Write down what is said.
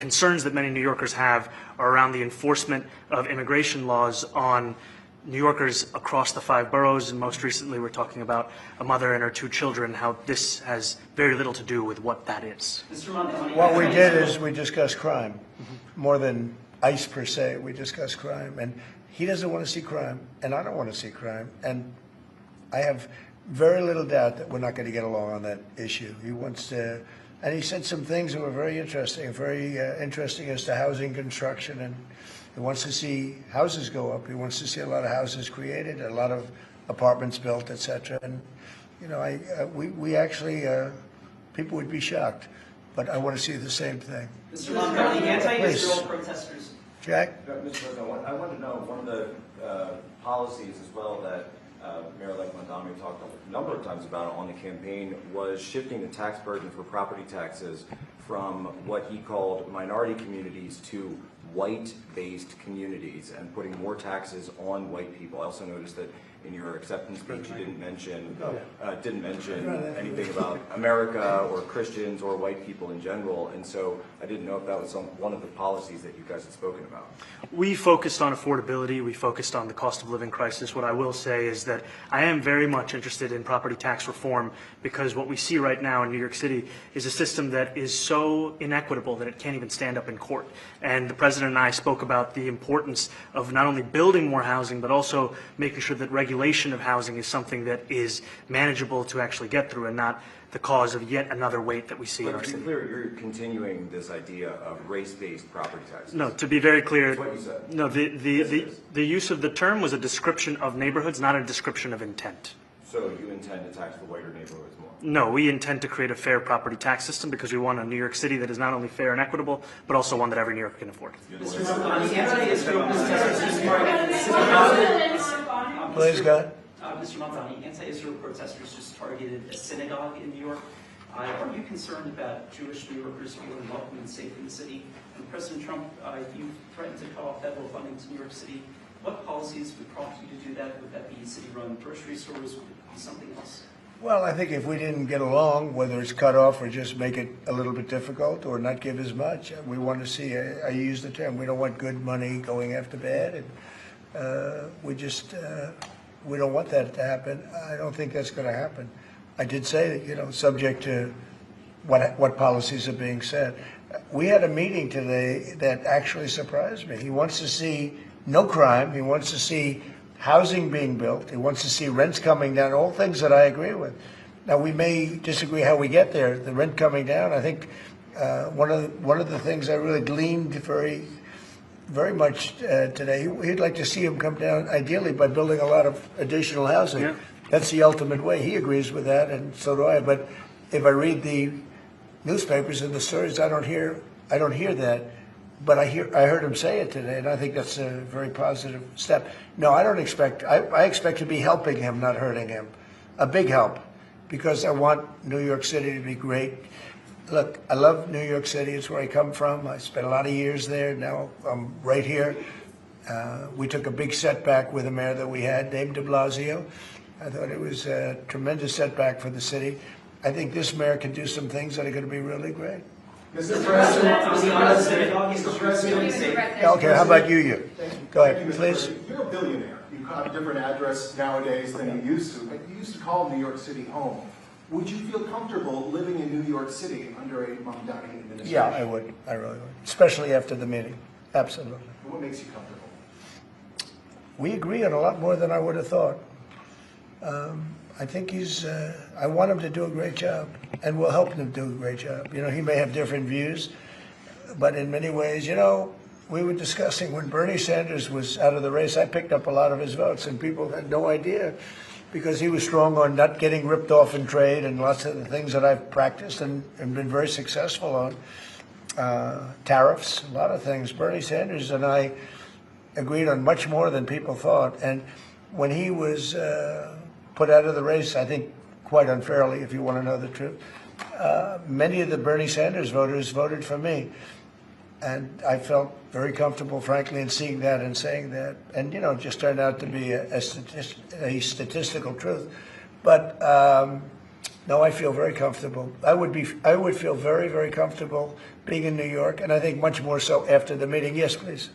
concerns that many New Yorkers have are around the enforcement of immigration laws on New Yorkers across the 5 boroughs, and most recently we're talking about a mother and her 2 children, how this has very little to do with what that is. What we did is we discussed crime, more than ICE per se. We discussed crime, and he doesn't want to see crime, and I don't want to see crime, and I have very little doubt that we're not going to get along on that issue. He wants to, and he said some things that were very interesting as to housing construction, and he wants to see houses go up. He wants to see a lot of houses created, a lot of apartments built, etc. And you know, we actually people would be shocked, but I want to see the same thing. Mr. Mamdani, anti-Israel protesters. Jack? Mr. President, I want to know one of the policies as well that Mayor-elect Mamdani talked a number of times about on the campaign was shifting the tax burden for property taxes from what he called minority communities to white-based communities and putting more taxes on white people. I also noticed that in your acceptance speech you didn't mention anything about America or Christians or white people in general, and so I didn't know if that was one of the policies that you guys had spoken about. We focused on affordability. We focused on the cost of living crisis. What I will say is that I am very much interested in property tax reform, because what we see right now in New York City is a system that is so inequitable that it can't even stand up in court. And the President and I spoke about the importance of not only building more housing, but also making sure that regulation of housing is something that is manageable to actually get through and not the cause of yet another weight that we see in our city. city. To be clear, you're continuing this idea of race-based property taxes. No, to be very clear, that's what you said. No, the use of the term was a description of neighborhoods, not a description of intent. So you intend to tax the whiter neighborhoods more? No, we intend to create a fair property tax system because we want a New York City that is not only fair and equitable, but also one that every New Yorker can afford. Mr. Mamdani, anti-Israel protesters Please, go ahead. Mr. Mamdani, anti-Israel protesters just targeted a synagogue in New York. Are you concerned about Jewish New Yorkers feeling welcome and safe in the city? And President Trump, you threatened to cut off federal funding to New York City. What policies would prompt you to do that? Would that be city-run grocery stores? Would it be something else? Well, I think if we didn't get along, whether it's cut off or just make it a little bit difficult or not give as much, we want to see, I use the term, we don't want good money going after bad, and we don't want that to happen. I don't think that's going to happen. I did say that, you know, subject to what policies are being said. We had a meeting today that actually surprised me. He wants to see no crime. He wants to see housing being built. He wants to see rents coming down, all things that I agree with. Now, we may disagree how we get there. The rent coming down, I think one of the things I really gleaned very much today, he'd like to see him come down, ideally, by building a lot of additional housing. Yeah. That's the ultimate way. He agrees with that, and so do I. But if I read the newspapers and the stories, I don't hear that. But I heard him say it today, and I think that's a very positive step. No, I don't expect. I expect to be helping him, not hurting him. A big help, because I want New York City to be great. Look, I love New York City. It's where I come from. I spent a lot of years there. Now I'm right here. We took a big setback with the mayor that we had, Dave de Blasio. I thought it was a tremendous setback for the city. I think this mayor can do some things that are going to be really great. Mr. President. Okay, how about you? Go ahead, please. You're a billionaire. You have a different address nowadays than you used to, but you used to call New York City home. Would you feel comfortable living in New York City under a Mamdani administration? Yeah, I would. I really would. Especially after the meeting. Absolutely. What makes you comfortable? We agree on a lot more than I would have thought. I think I want him to do a great job, and we'll help him do a great job. You know, he may have different views, but in many ways, you know, we were discussing when Bernie Sanders was out of the race, I picked up a lot of his votes, and people had no idea, because he was strong on not getting ripped off in trade and lots of the things that I've practiced and been very successful on. Tariffs, a lot of things. Bernie Sanders and I agreed on much more than people thought, and when he was put out of the race, I think quite unfairly, if you want to know the truth, many of the Bernie Sanders voters voted for me. And I felt very comfortable, frankly, in seeing that and saying that. And, you know, it just turned out to be a statistical truth. But No, I feel very comfortable. I would feel very, very comfortable being in New York, and I think much more so after the meeting. Yes, please.